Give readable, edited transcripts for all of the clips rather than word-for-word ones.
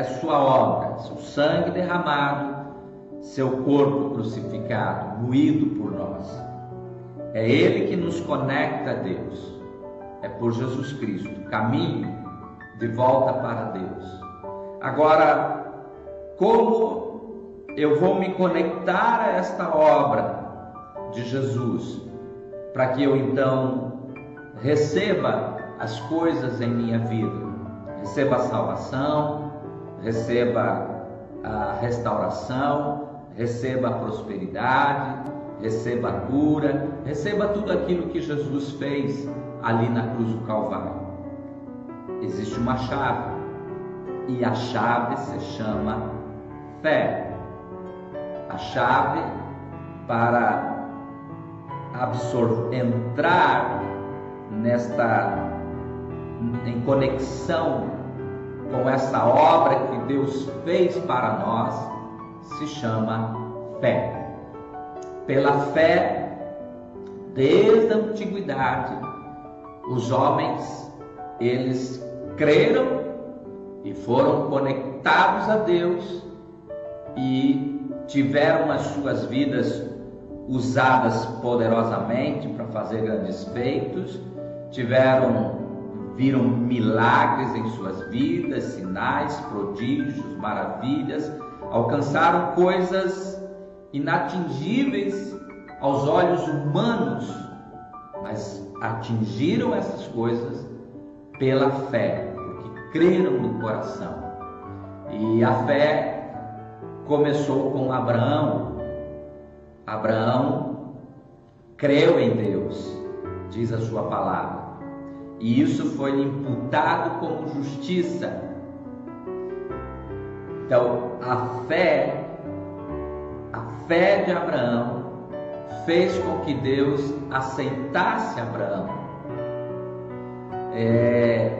é sua obra, seu sangue derramado, seu corpo crucificado, moído por nós. É Ele que nos conecta a Deus. É por Jesus Cristo, caminho de volta para Deus. Agora, como eu vou me conectar a esta obra de Jesus, para que eu então receba as coisas em minha vida, receba a salvação, receba a restauração, receba a prosperidade, receba a cura, receba tudo aquilo que Jesus fez ali na cruz do Calvário. Existe uma chave, e a chave se chama fé. A chave para entrar em conexão com essa obra que Deus fez para nós se chama fé. Pela fé, desde a antiguidade, os homens, eles creram e foram conectados a Deus e tiveram as suas vidas usadas poderosamente para fazer grandes feitos, viram milagres em suas vidas, sinais, prodígios, maravilhas, alcançaram coisas inatingíveis aos olhos humanos, mas atingiram essas coisas pela fé, porque creram no coração. E a fé começou com Abraão. Abraão creu em Deus, diz a sua palavra, e isso foi lhe imputado como justiça. Então, a fé de Abraão fez com que Deus aceitasse Abraão.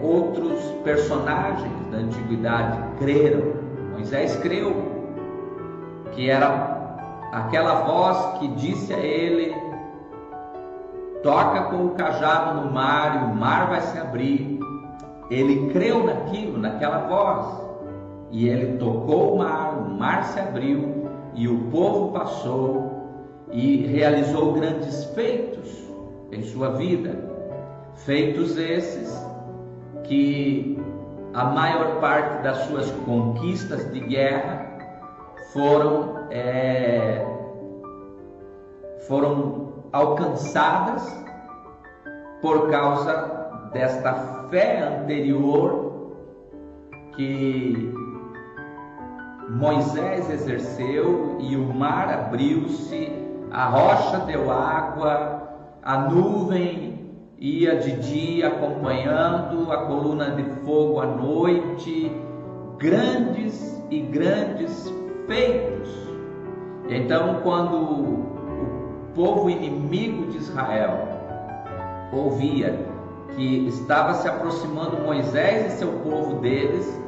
Outros personagens da antiguidade creram. Moisés creu, que era aquela voz que disse a ele: toca com o cajado no mar e o mar vai se abrir. Ele creu naquela voz, e ele tocou o mar se abriu, e o povo passou e realizou grandes feitos em sua vida. Feitos esses que a maior parte das suas conquistas de guerra foram alcançadas por causa desta fé anterior que Moisés exerceu, e o mar abriu-se, a rocha deu água, a nuvem ia de dia acompanhando, a coluna de fogo à noite, grandes e grandes feitos. Então, quando o povo inimigo de Israel ouvia que estava se aproximando Moisés e seu povo deles,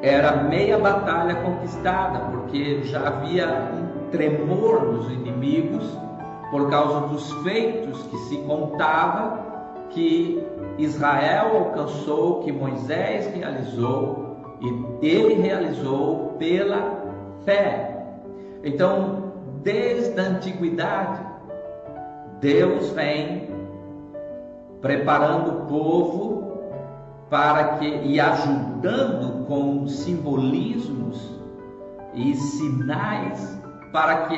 era meia batalha conquistada, porque já havia um tremor nos inimigos por causa dos feitos que se contava que Israel alcançou, que Moisés realizou, e ele realizou pela fé. Então, desde a antiguidade, Deus vem preparando o povo e ajudando com simbolismos e sinais para que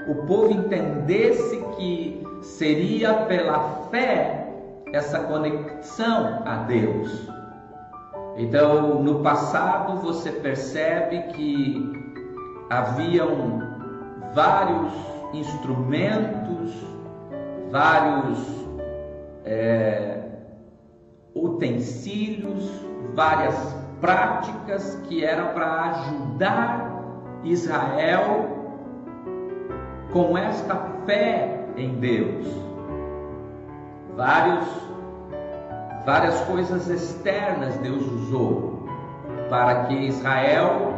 o povo entendesse que seria pela fé essa conexão a Deus. Então, no passado, você percebe que haviam vários instrumentos, vários utensílios, várias práticas que eram para ajudar Israel com esta fé em Deus. Várias coisas externas Deus usou para que Israel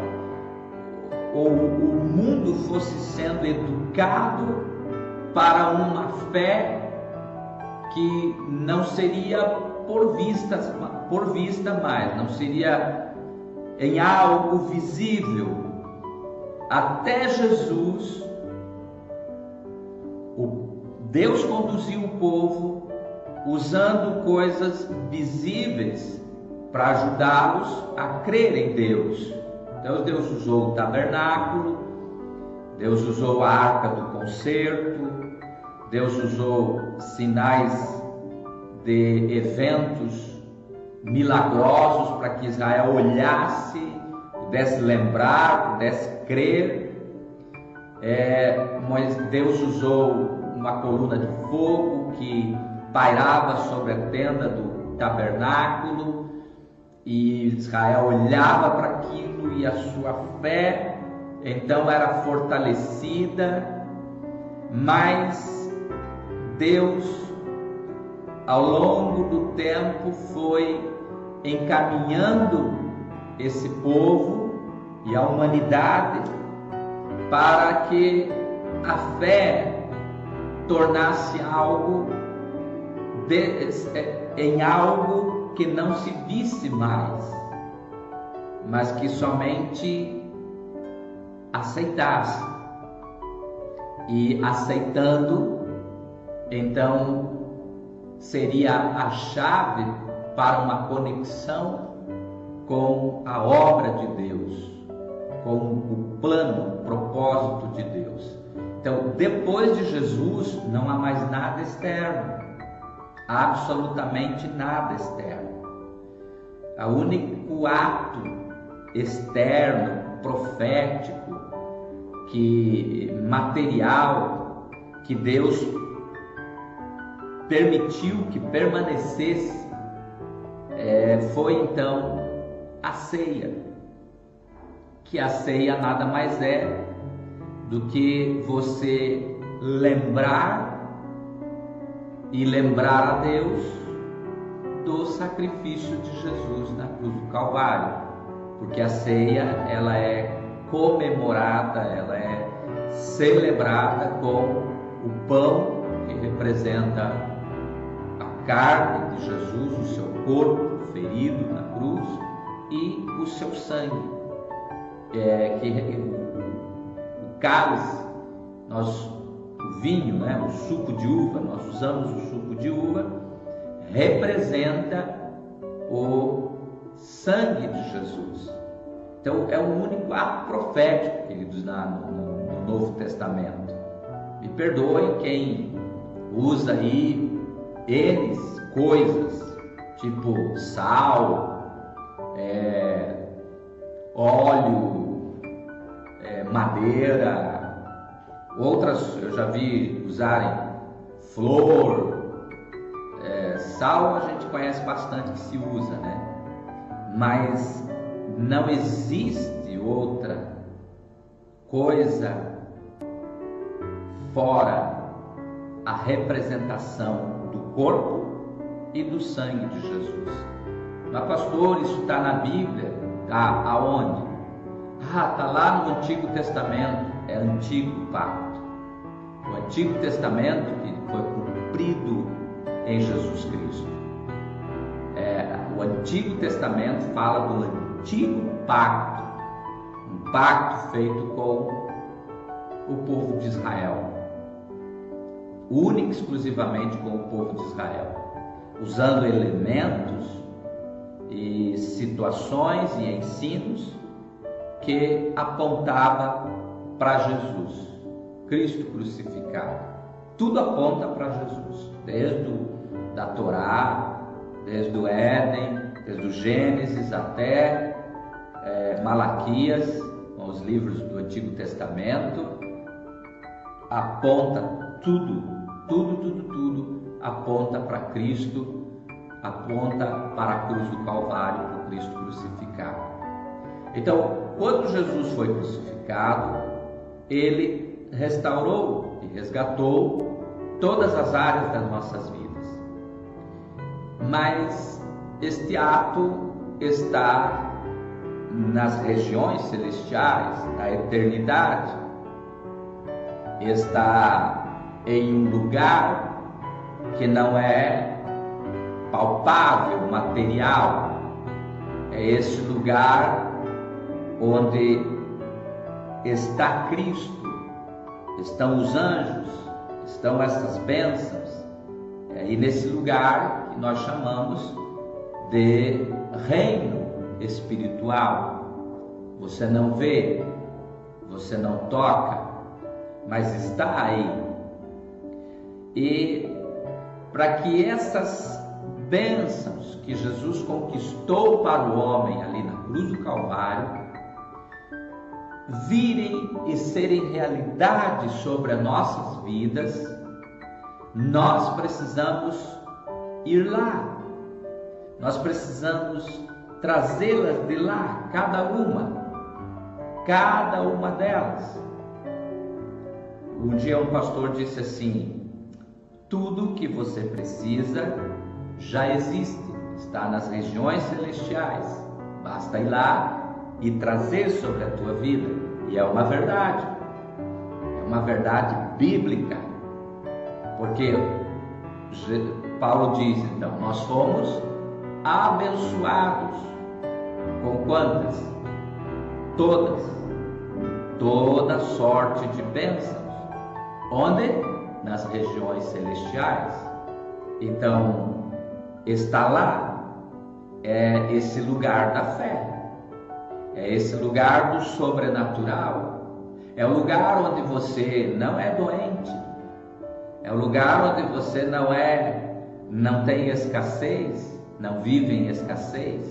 ou o mundo fosse sendo educado para uma fé que não seria por vista mais, não seria em algo visível. Até Jesus, Deus conduziu o povo usando coisas visíveis para ajudá-los a crer em Deus. Então Deus usou o tabernáculo, Deus usou a arca do concerto, Deus usou sinais de eventos milagrosos para que Israel olhasse, pudesse lembrar, pudesse crer. Deus usou uma coluna de fogo que pairava sobre a tenda do tabernáculo, e Israel olhava para aquilo e a sua fé então era fortalecida. Mas Deus, ao longo do tempo, foi encaminhando esse povo e a humanidade para que a fé tornasse algo em algo que não se visse mais, mas que somente aceitasse. E aceitando, então seria a chave para uma conexão com a obra de Deus, com o plano, o propósito de Deus. Então, depois de Jesus, não há mais nada externo, absolutamente nada externo. O único ato externo, profético, material, que Deus permitiu que permanecesse, foi então a ceia. Que a ceia nada mais é do que você lembrar a Deus do sacrifício de Jesus na cruz do Calvário, porque a ceia, ela é comemorada, ela é celebrada com o pão, que representa a carne de Jesus, o seu corpo ferido na cruz, e o seu sangue, o cálice, o vinho, o suco de uva, nós usamos o suco de uva, representa o sangue de Jesus. Então é o único ato profético, queridos, no Novo Testamento. Me perdoem quem usa aí coisas, tipo sal, óleo, madeira, outras eu já vi usarem flor, sal a gente conhece bastante que se usa, mas não existe outra coisa fora a representação do corpo e do sangue de Jesus. Mas pastor, isso está na Bíblia? Está aonde? Está lá no Antigo Testamento. É Antigo Pacto. O Antigo Testamento que foi cumprido em Jesus Cristo. O Antigo Testamento fala do Antigo Pacto, um pacto feito com o povo de Israel, único e exclusivamente com o povo de Israel, usando elementos e situações e ensinos que apontava para Jesus, Cristo crucificado. Tudo aponta para Jesus, desde da Torá, desde o Éden, desde o Gênesis até Malaquias, os livros do Antigo Testamento, aponta tudo aponta para Cristo, aponta para a cruz do Calvário, para o Cristo crucificado. Então, quando Jesus foi crucificado, ele restaurou e resgatou todas as áreas das nossas vidas. Mas este ato está nas regiões celestiais, na eternidade, está em um lugar que não é palpável, material. É esse lugar onde está Cristo, estão os anjos, estão essas bênçãos. É aí nesse lugar que nós chamamos de reino espiritual. Você não vê, você não toca, mas está aí. E para que essas bênçãos que Jesus conquistou para o homem ali na cruz do Calvário virem e serem realidade sobre as nossas vidas, nós precisamos ir lá, nós precisamos trazê-las de lá, cada uma delas. Um dia um pastor disse assim: tudo que você precisa já existe, está nas regiões celestiais, basta ir lá e trazer sobre a tua vida. E é uma verdade bíblica, porque Paulo diz, então, nós fomos abençoados com quantas? Toda sorte de bênçãos. Onde? Nas regiões celestiais. Então, está lá, é esse lugar da fé, é esse lugar do sobrenatural, é o lugar onde você não é doente, é o lugar onde você não tem escassez, não vive em escassez,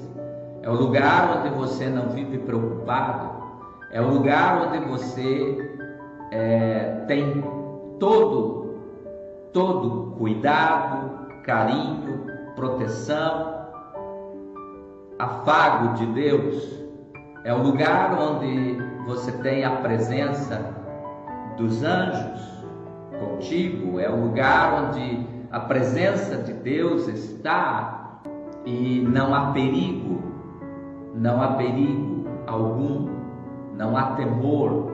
é o lugar onde você não vive preocupado, é o lugar onde você tem todo cuidado, carinho, proteção, afago de Deus. É o lugar onde você tem a presença dos anjos contigo, é o lugar onde a presença de Deus está e não há perigo algum, não há temor.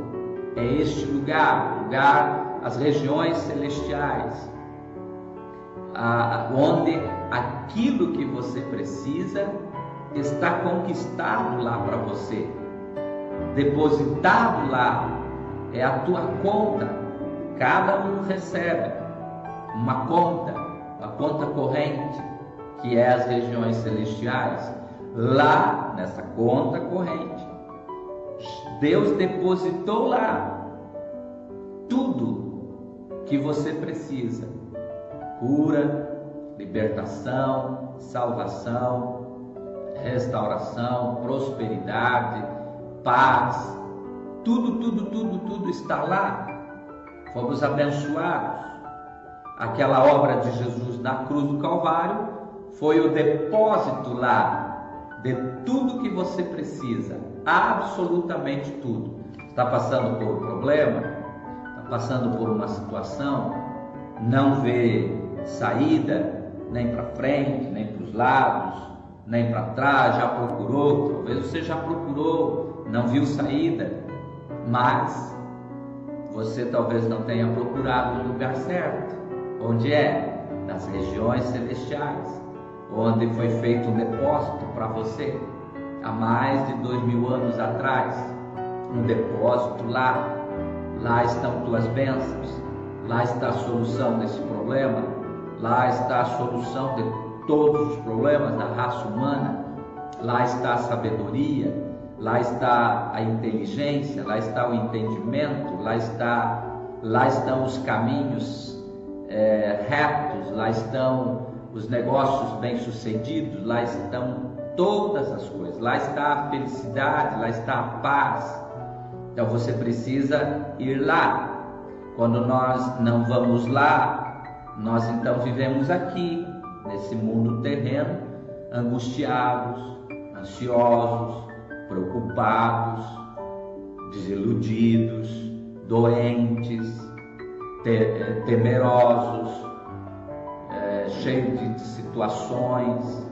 É este lugar, as regiões celestiais, onde aquilo que você precisa está conquistado lá para você, depositado lá, é a tua conta. Cada um recebe uma conta corrente, que é as regiões celestiais. Lá nessa conta corrente, Deus depositou lá tudo que você precisa: cura, libertação, salvação, restauração, prosperidade, paz, tudo está lá. Fomos abençoados. Aquela obra de Jesus na cruz do Calvário foi o depósito lá de tudo que você precisa, absolutamente tudo. Está passando por um problema, está passando por uma situação, não vê saída, nem para frente, nem para os lados, nem para trás, já procurou, talvez você já procurou, não viu saída, mas você talvez não tenha procurado no lugar certo. Onde é? Nas regiões celestiais, onde foi feito um depósito para você há mais de 2000 anos atrás. Um depósito lá estão tuas bênçãos, lá está a solução desse problema, lá está a solução de todos os problemas da raça humana, lá está a sabedoria, lá está a inteligência, lá está o entendimento, lá estão os caminhos retos, lá estão os negócios bem-sucedidos, lá estão todas as coisas, lá está a felicidade, lá está a paz. Então você precisa ir lá. Quando nós não vamos lá, nós então vivemos aqui, nesse mundo terreno, angustiados, ansiosos, preocupados, desiludidos, doentes, temerosos, cheios de situações,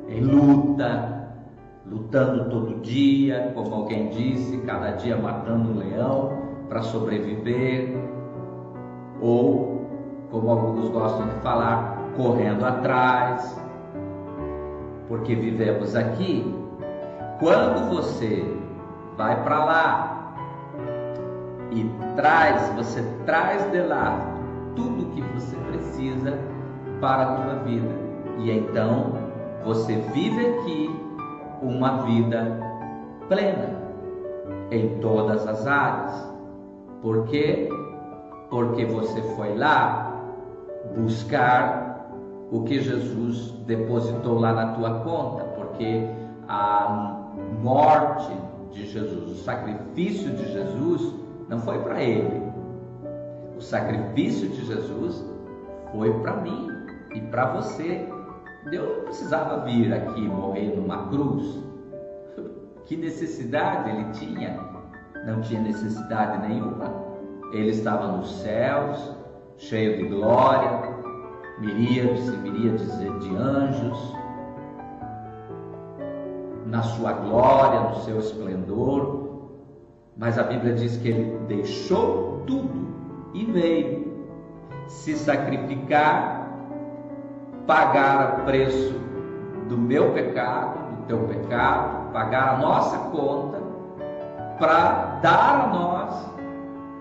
em luta, lutando todo dia, como alguém disse, cada dia matando um leão para sobreviver, ou, como alguns gostam de falar, correndo atrás, porque vivemos aqui. Quando você vai para lá e você traz de lá tudo o que você precisa para a tua vida. E então você vive aqui uma vida plena em todas as áreas. Por quê? Porque você foi lá buscar o que Jesus depositou lá na tua conta, porque a morte de Jesus, o sacrifício de Jesus não foi para ele. O sacrifício de Jesus foi para mim e para você. Deus não precisava vir aqui morrer numa cruz. Que necessidade ele tinha? Não tinha necessidade nenhuma. Ele estava nos céus, cheio de glória, miríades e miríades de anjos, na sua glória, no seu esplendor. Mas a Bíblia diz que ele deixou tudo e veio se sacrificar, pagar o preço do meu pecado, do teu pecado, pagar a nossa conta, para dar a nós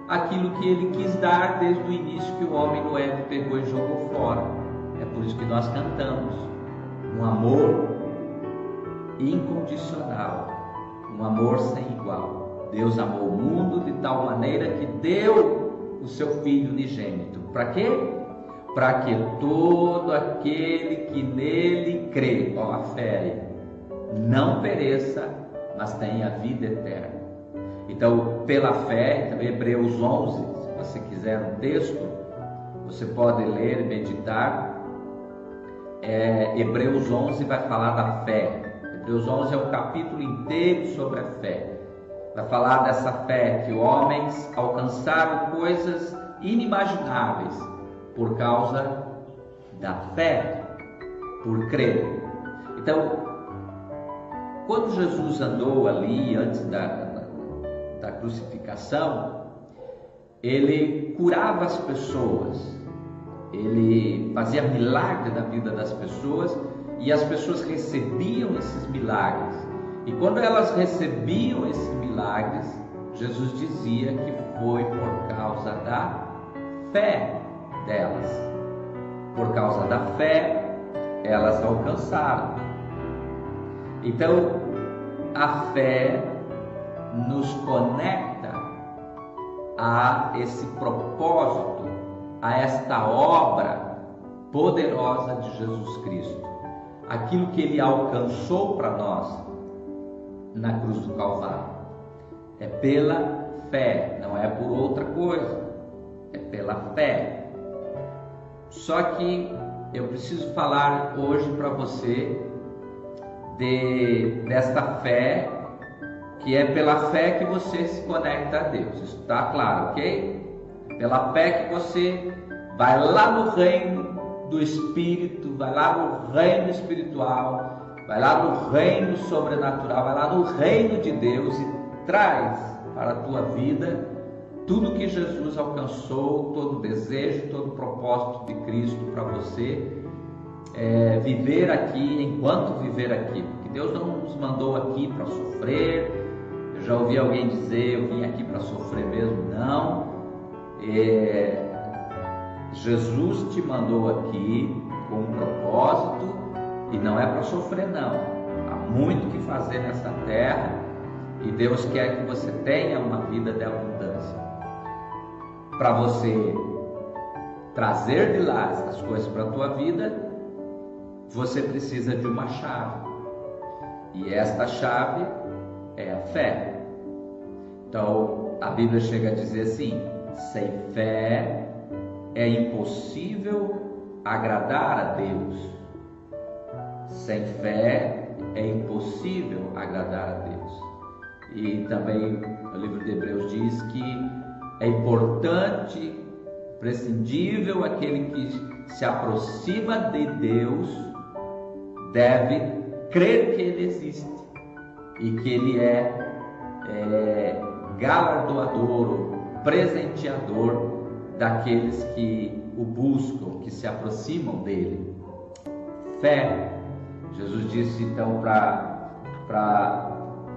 aquilo que ele quis dar desde o início, que o homem no Éden pegou e jogou fora. É por isso que nós cantamos um amor incondicional, um amor sem igual. Deus amou o mundo de tal maneira que deu o seu Filho unigênito. Para quê? Para que todo aquele que nele crê, ó, a fé, não pereça, mas tenha vida eterna. Então, pela fé, então, Hebreus 11, se você quiser um texto, você pode ler e meditar. Hebreus 11 vai falar da fé. Hebreus 11 é um capítulo inteiro sobre a fé. Vai falar dessa fé que homens alcançaram coisas inimagináveis por causa da fé, por crer. Então, quando Jesus andou ali antes da crucificação, ele curava as pessoas, ele fazia milagre na vida das pessoas e as pessoas recebiam esses milagres. E quando elas recebiam esses milagres, Jesus dizia que foi por causa da fé delas. Por causa da fé, elas alcançaram. Então, a fé nos conecta a esse propósito, a esta obra poderosa de Jesus Cristo. Aquilo que ele alcançou para nós na cruz do Calvário é pela fé, não é por outra coisa, é pela fé. Só que eu preciso falar hoje para você desta fé, que é pela fé que você se conecta a Deus. Isso está claro, ok? Pela fé que você vai lá no reino do Espírito, vai lá no reino espiritual, vai lá no reino sobrenatural, vai lá no reino de Deus e traz para a tua vida tudo que Jesus alcançou, todo o desejo, todo o propósito de Cristo para você viver aqui, enquanto viver aqui, porque Deus não nos mandou aqui para sofrer. Eu já ouvi alguém dizer, eu vim aqui para sofrer mesmo. Não, Jesus te mandou aqui com um propósito e não é para sofrer não. Há muito o que fazer nessa terra e Deus quer que você tenha uma vida de abundância. Para você trazer de lá essas coisas para a tua vida, você precisa de uma chave. E esta chave é a fé. Então, a Bíblia chega a dizer assim: sem fé é impossível agradar a Deus. Sem fé é impossível agradar a Deus. E também o livro de Hebreus diz que é importante, prescindível, aquele que se aproxima de Deus deve crer que Ele existe e que Ele é galardoador, presenteador daqueles que o buscam, que se aproximam dele. Fé. Jesus disse então para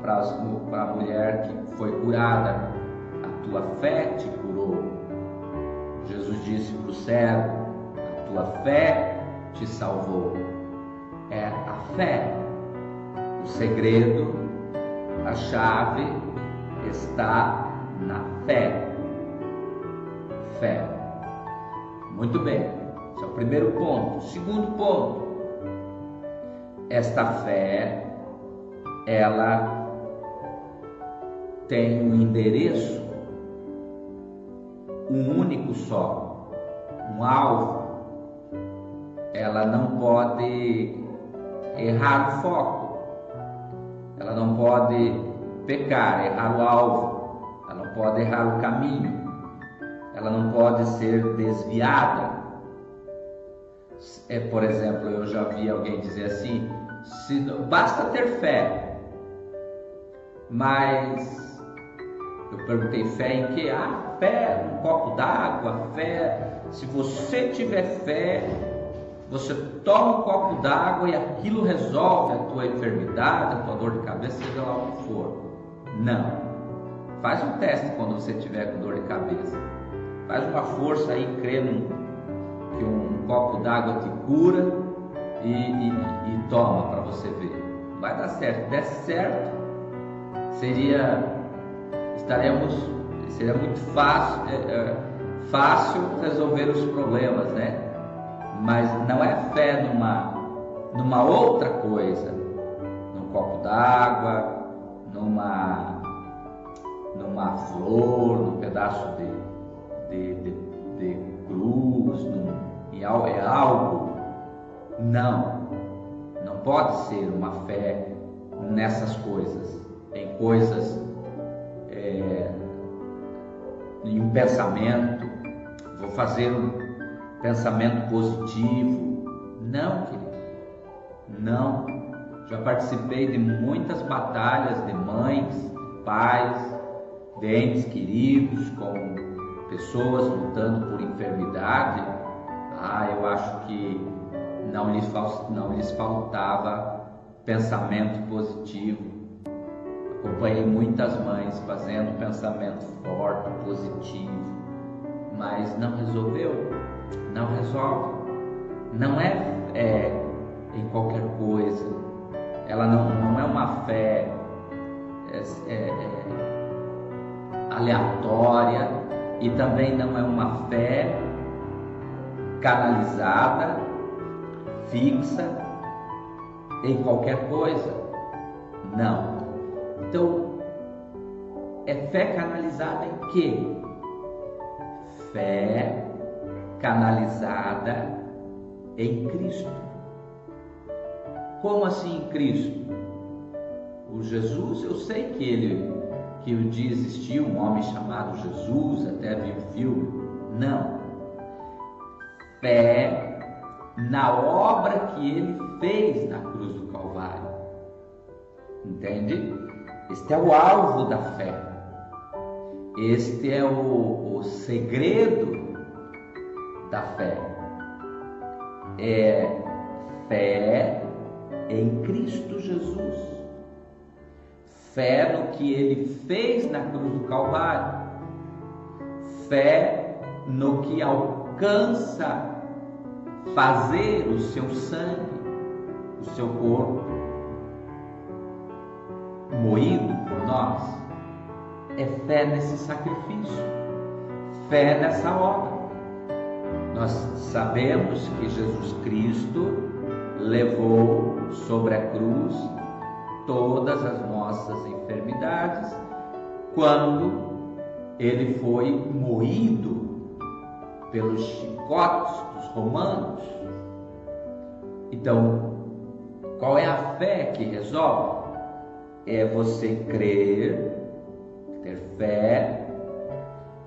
para a mulher que foi curada: a tua fé te curou. Jesus disse para o cego: a tua fé te salvou. É a fé. O segredo, a chave está na fé. Fé. Muito bem. Esse é o primeiro ponto. Segundo ponto. Esta fé, ela tem um endereço, um único só, um alvo. Ela não pode errar o foco, ela não pode pecar, errar o alvo, ela não pode errar o caminho, ela não pode ser desviada. Por exemplo, eu já vi alguém dizer assim: basta ter fé. Mas eu perguntei: fé em quê? Fé num copo d'água, fé. Se você tiver fé, você toma um copo d'água e aquilo resolve a tua enfermidade, a tua dor de cabeça, seja lá o que for. Não. Faz um teste quando você estiver com dor de cabeça. Faz uma força aí, crê que um copo d'água te cura e toma para você ver. Vai dar certo. Se der certo, seria muito fácil resolver os problemas, né? Mas não é fé numa outra coisa, num copo d'água, numa flor, num pedaço de cruz, é algo. Não pode ser uma fé nessas coisas, em coisas, em um pensamento. Vou fazer um pensamento positivo. Não, querido, não. Já participei de muitas batalhas de mães, pais, de entes queridos, com pessoas lutando por enfermidade. Eu acho que não lhes faltava pensamento positivo. Acompanhei muitas mães fazendo pensamento forte, positivo, mas não resolveu, não resolve. Não é em qualquer coisa. Ela não é uma fé aleatória, e também não é uma fé canalizada, fixa em qualquer coisa. Não. Então, é fé canalizada em quê? Fé canalizada em Cristo. Como assim em Cristo? O Jesus, eu sei que um dia existiu um homem chamado Jesus, até vi um filme. Não. Fé na obra que ele fez na cruz do Calvário. Entende? Este é o alvo da fé. Este é o segredo da fé. É fé em Cristo Jesus. Fé no que ele fez na cruz do Calvário. Fé no que alcança fazer o seu sangue, o seu corpo moído por nós. É fé nesse sacrifício, fé nessa obra. Nós sabemos que Jesus Cristo levou sobre a cruz todas as nossas enfermidades quando ele foi moído pelos chicotes dos romanos. Então, qual é a fé que resolve? É você crer, ter fé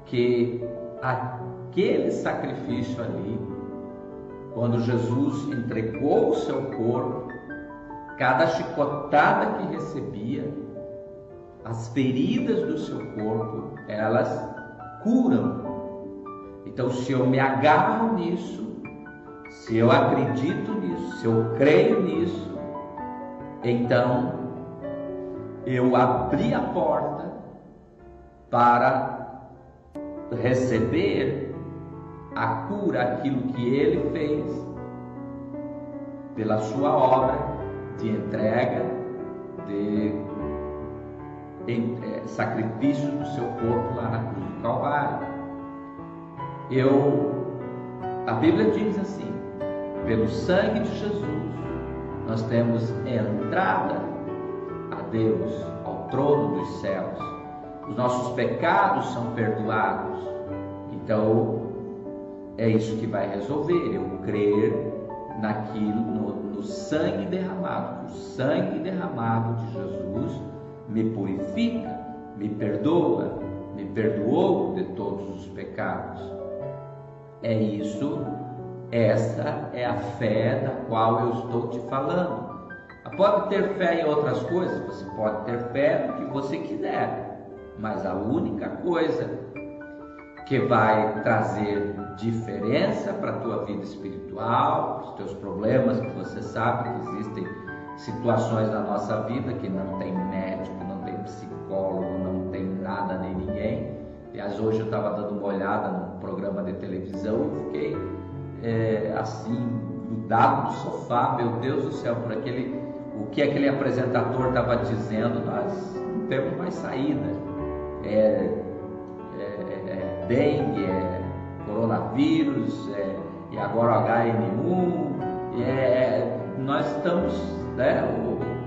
que aquele sacrifício ali, quando Jesus entregou o seu corpo, cada chicotada que recebia, as feridas do seu corpo, elas curam. Então, se eu me agarro nisso, se eu acredito nisso, se eu creio nisso, então eu abri a porta para receber a cura, aquilo que Ele fez pela sua obra de entrega, de sacrifício do seu corpo lá na cruz do Calvário. A Bíblia diz assim: pelo sangue de Jesus nós temos entrada a Deus, ao trono dos céus. Os nossos pecados são perdoados. Então é isso que vai resolver, eu crer naquilo, no sangue derramado. O sangue derramado de Jesus me purifica, me perdoa, me perdoou de todos os pecados. É isso, essa é a fé da qual eu estou te falando. Pode ter fé em outras coisas, você pode ter fé no que você quiser, mas a única coisa que vai trazer diferença para a tua vida espiritual, os teus problemas, que você sabe que existem situações na nossa vida que não tem médico, não tem psicólogo, não tem nada nem ninguém. Aliás, hoje eu estava dando uma olhada num programa de televisão e fiquei assim, grudado no sofá, meu Deus do céu, por o que aquele apresentador estava dizendo. Nós não temos mais saída. Dengue, coronavírus, e agora o HN1, nós estamos,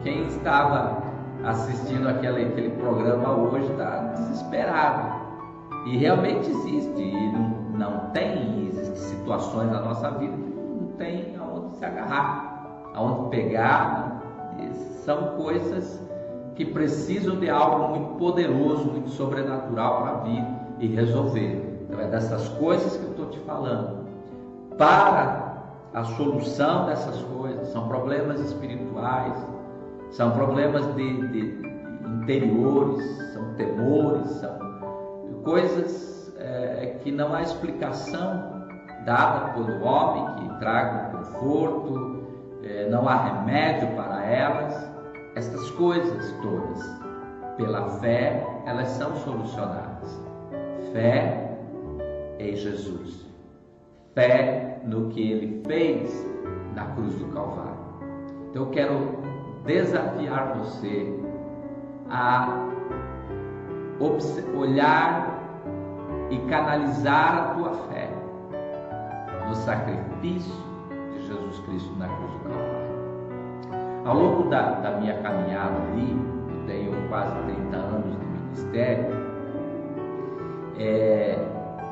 quem estava assistindo aquele programa hoje está desesperado, e realmente existe, e existe situações na nossa vida que não tem aonde se agarrar, aonde pegar, são coisas que precisam de algo muito poderoso, muito sobrenatural para vir e resolver. Então é dessas coisas que eu estou te falando. Para a solução dessas coisas, são problemas espirituais, são problemas de interiores, são temores, são coisas que não há explicação dada pelo homem que traga conforto, não há remédio para elas. Estas coisas todas, pela fé, elas são solucionadas. Fé em Jesus, fé no que Ele fez na cruz do Calvário. Então eu quero desafiar você a olhar e canalizar a tua fé no sacrifício de Jesus Cristo na cruz do Calvário. Ao longo da minha caminhada ali, eu tenho quase 30 anos de ministério,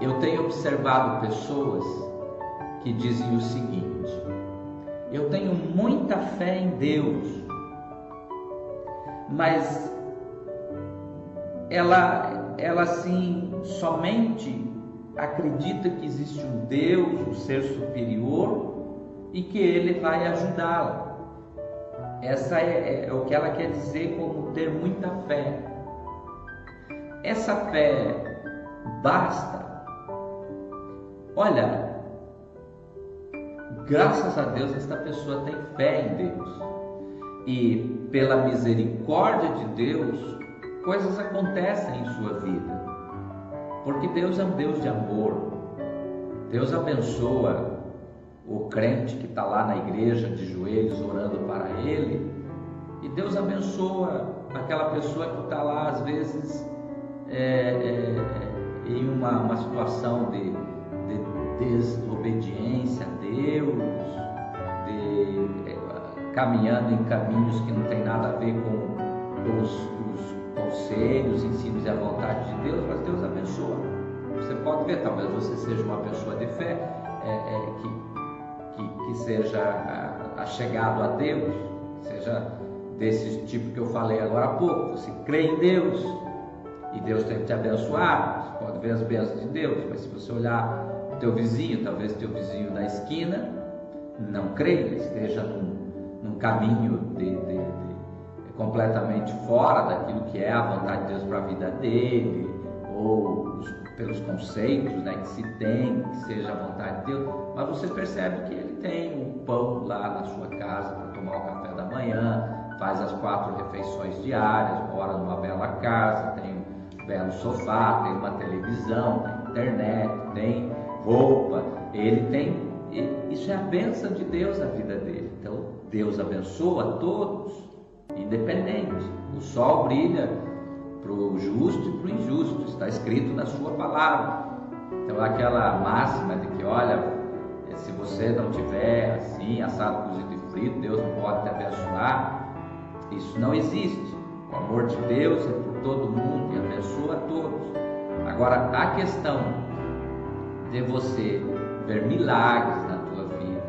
eu tenho observado pessoas que dizem o seguinte: eu tenho muita fé em Deus, mas ela assim somente acredita que existe um Deus, um ser superior, e que Ele vai ajudá-la. Essa é o que ela quer dizer como ter muita fé. Essa fé basta? Olha, graças a Deus esta pessoa tem fé em Deus, e pela misericórdia de Deus coisas acontecem em sua vida, porque Deus é um Deus de amor. Deus abençoa o crente que está lá na igreja de joelhos orando para Ele, e Deus abençoa aquela pessoa que está lá às vezes em uma situação de desobediência a Deus, caminhando em caminhos que não tem nada a ver com os conselhos, ensinos e a vontade de Deus, mas Deus abençoa. Você pode ver, talvez você seja uma pessoa de fé, que seja achegado a Deus, seja desse tipo que eu falei agora há pouco. Você crê em Deus e Deus tem que te abençoar, você pode ver as bênçãos de Deus, mas se você olhar o teu vizinho, talvez teu vizinho da esquina não creia, esteja num caminho completamente fora daquilo que é a vontade de Deus para a vida dele, ou pelos conceitos que se tem, que seja a vontade de Deus, mas você percebe que ele tem um pão lá na sua casa para tomar o café da manhã, faz as 4 refeições diárias, mora numa bela casa, tem um belo sofá, tem uma televisão, tem internet, tem roupa, ele tem, isso é a bênção de Deus na vida dele. Então Deus abençoa todos, independente. O sol brilha para o justo e para o injusto, está escrito na sua palavra. Então aquela máxima de que, olha, se você não tiver assim, assado, cozido e frito, Deus não pode te abençoar, isso não existe. O amor de Deus é por todo mundo e abençoa a todos. Agora, a questão de você ver milagres na tua vida,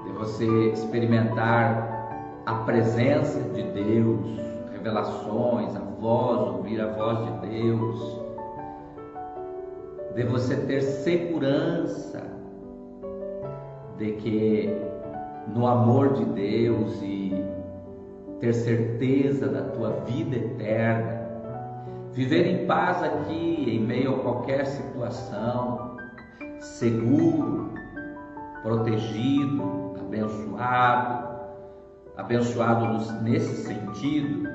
de você experimentar a presença de Deus, revelações, ouvir a voz de Deus, de você ter segurança de que no amor de Deus e ter certeza da tua vida eterna, viver em paz aqui em meio a qualquer situação, seguro, protegido, abençoado nesse sentido,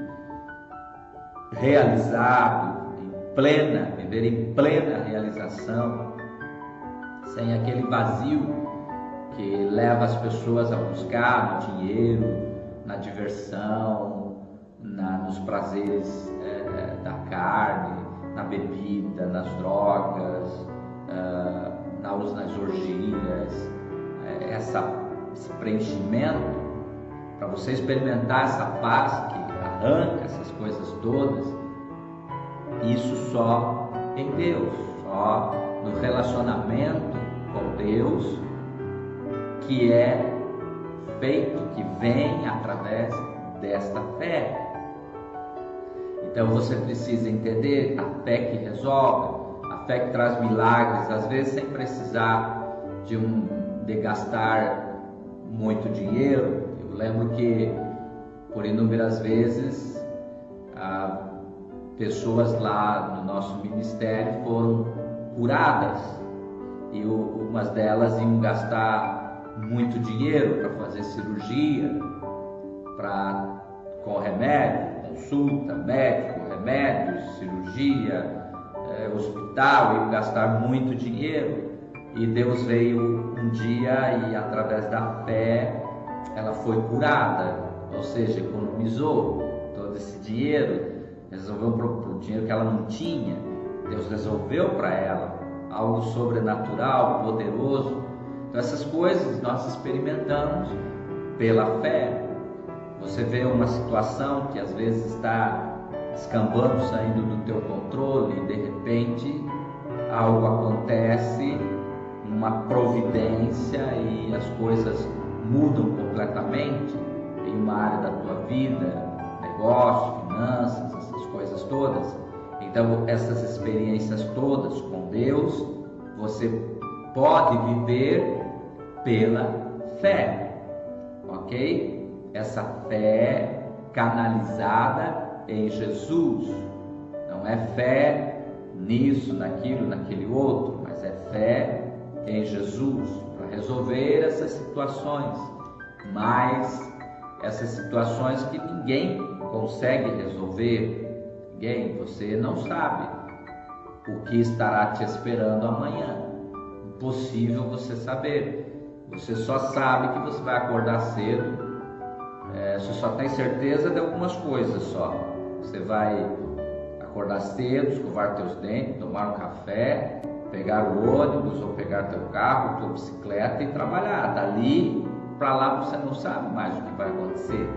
realizado viver em plena realização, sem aquele vazio que leva as pessoas a buscar no dinheiro, na diversão, nos prazeres da carne, na bebida, nas drogas, nas orgias, esse preenchimento, para você experimentar essa paz que arranca essas coisas todas, isso só em Deus, só no relacionamento com Deus, que é feito, que vem através desta fé. Então você precisa entender a fé que resolve, a fé que traz milagres, às vezes sem precisar de gastar muito dinheiro. Eu lembro que por inúmeras vezes pessoas lá no nosso ministério foram curadas e umas delas iam gastar muito dinheiro para fazer cirurgia, com remédio, consulta, médico, remédios, cirurgia, hospital, iam gastar muito dinheiro. E Deus veio um dia e através da fé ela foi curada, ou seja, economizou todo esse dinheiro, resolveu o dinheiro que ela não tinha, Deus resolveu para ela algo sobrenatural, poderoso. Então essas coisas nós experimentamos pela fé. Você vê uma situação que às vezes está descambando, saindo do teu controle, e de repente algo acontece, uma providência, e as coisas mudam completamente em uma área da tua vida, negócio, finanças, essas coisas todas. Então essas experiências todas com Deus, você pode viver pela fé, ok? Essa fé canalizada em Jesus. Não é fé nisso, naquilo, naquele outro, mas é fé em Jesus para resolver essas situações, mas essas situações que ninguém consegue resolver, você não sabe o que estará te esperando amanhã. Impossível você saber. Você só sabe que você vai acordar cedo. Você só tem certeza de algumas coisas só. Você vai acordar cedo, escovar teus dentes, tomar um café, pegar o ônibus ou pegar teu carro, tua bicicleta e trabalhar. Dali para lá você não sabe mais o que vai acontecer.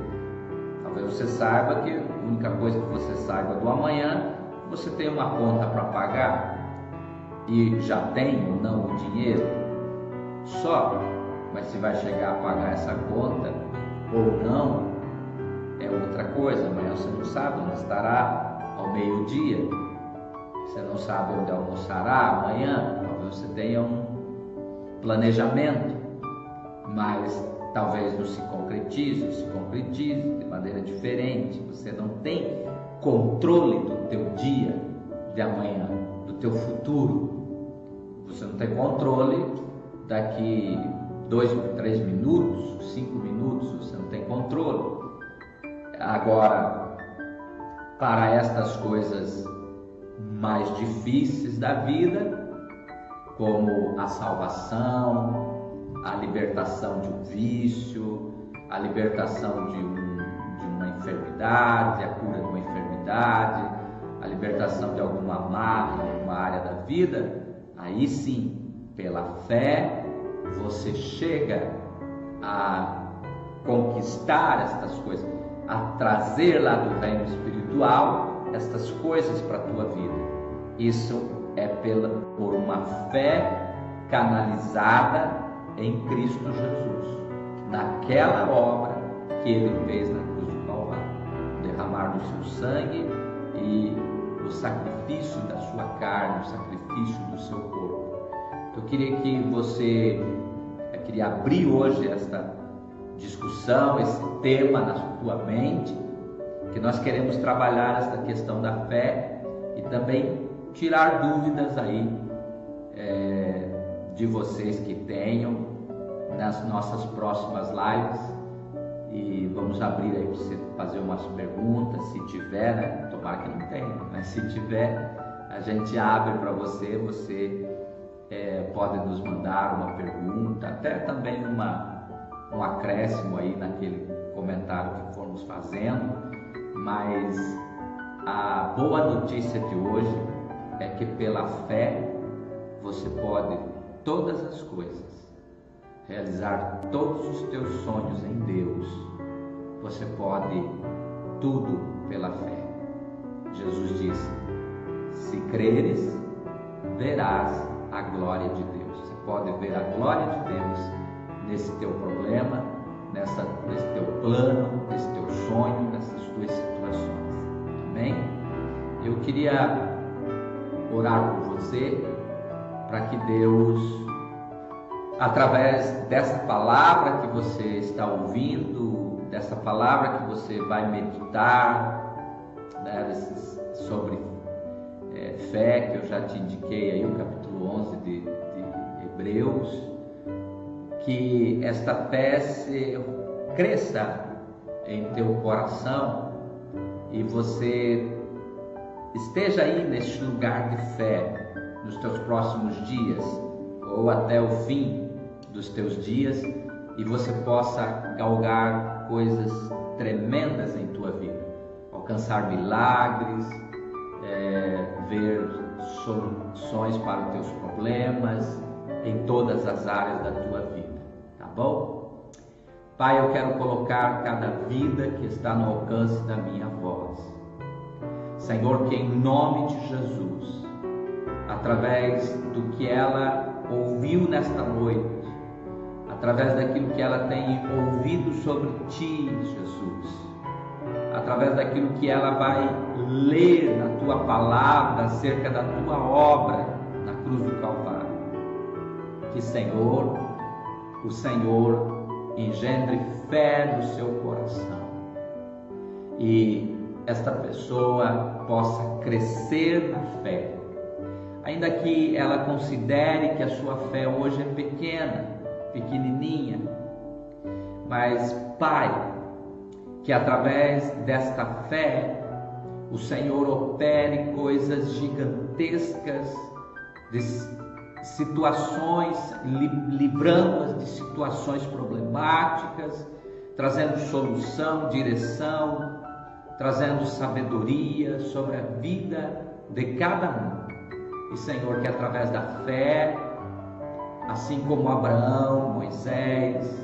Talvez você saiba que a única coisa que você saiba do amanhã, você tem uma conta para pagar e já tem ou não o dinheiro só, mas se vai chegar a pagar essa conta ou não é outra coisa. Amanhã você não sabe onde estará ao meio-dia, você não sabe onde almoçará amanhã. Talvez você tenha um planejamento, mas talvez não se concretize de maneira diferente. Você não tem controle do teu dia de amanhã, do teu futuro. Você não tem controle daqui 2, 3 minutos, 5 minutos, você não tem controle. Agora, para estas coisas mais difíceis da vida, como a salvação, a libertação de um vício, a libertação de uma enfermidade, a cura de uma enfermidade, a libertação de alguma amarra em alguma área da vida, aí sim, pela fé, você chega a conquistar estas coisas, a trazer lá do reino espiritual estas coisas para a tua vida. Isso é por uma fé canalizada em Cristo Jesus, naquela obra que Ele fez na cruz do Calvário, derramar do seu sangue e o sacrifício da sua carne, o sacrifício do seu corpo. Então, eu queria que você, queria abrir hoje esta discussão, esse tema na tua mente, que nós queremos trabalhar esta questão da fé e também tirar dúvidas aí de vocês que tenham nas nossas próximas lives, e vamos abrir aí para você fazer umas perguntas, se tiver, né? Tomara que não tenha, mas se tiver, a gente abre para você, pode nos mandar uma pergunta, até também um acréscimo aí naquele comentário que formos fazendo. Mas a boa notícia de hoje é que pela fé você pode todas as coisas, realizar todos os teus sonhos em Deus. Você pode tudo pela fé. Jesus disse: se creres, verás a glória de Deus. Você pode ver a glória de Deus nesse teu problema, nesse teu plano, nesse teu sonho, nessas tuas situações. Amém? Eu queria orar por você, para que Deus, através dessa palavra que você está ouvindo, dessa palavra que você vai meditar, né, sobre fé, que eu já te indiquei aí, o capítulo 11 de Hebreus, que esta fé cresça em teu coração e você esteja aí neste lugar de fé nos teus próximos dias ou até o fim dos teus dias, e você possa galgar coisas tremendas em tua vida, alcançar milagres, ver soluções para os teus problemas em todas as áreas da tua vida, tá bom? Pai, eu quero colocar cada vida que está no alcance da minha voz, Senhor, que em nome de Jesus, através do que ela ouviu nesta noite, através daquilo que ela tem ouvido sobre Ti, Jesus, através daquilo que ela vai ler na Tua palavra acerca da Tua obra na cruz do Calvário, que o Senhor engendre fé no seu coração e esta pessoa possa crescer na fé, ainda que ela considere que a sua fé hoje é pequenininha, mas Pai, que através desta fé o Senhor opere coisas gigantescas, de situações, livrando-as de situações problemáticas, trazendo solução, direção, trazendo sabedoria sobre a vida de cada um. E Senhor, que através da fé, assim como Abraão, Moisés,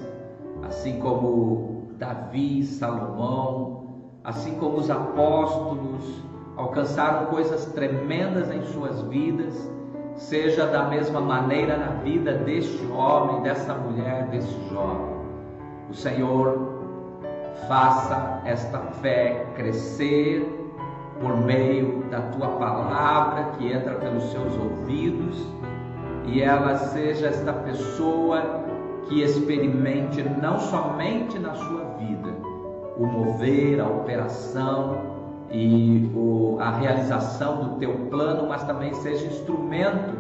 assim como Davi, Salomão, assim como os apóstolos alcançaram coisas tremendas em suas vidas, seja da mesma maneira na vida deste homem, dessa mulher, desse jovem. O Senhor faça esta fé crescer por meio da Tua palavra que entra pelos seus ouvidos, e ela seja esta pessoa que experimente não somente na sua vida o mover, a operação e a realização do Teu plano, mas também seja instrumento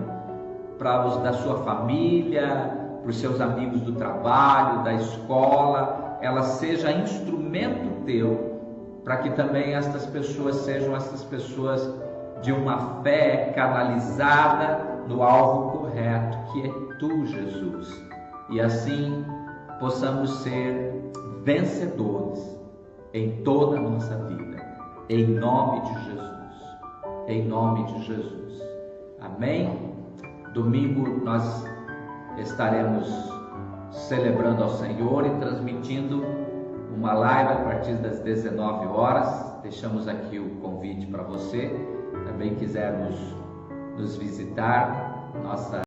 para os da sua família, para os seus amigos do trabalho, da escola. Ela seja instrumento Teu para que também estas pessoas sejam estas pessoas de uma fé canalizada no alvo correto, que é Tu, Jesus, e assim possamos ser vencedores em toda a nossa vida, em nome de Jesus, em nome de Jesus, amém? Domingo nós estaremos celebrando ao Senhor e transmitindo uma live a partir das 19 horas, deixamos aqui o convite para você, também quiser nos visitar, nossa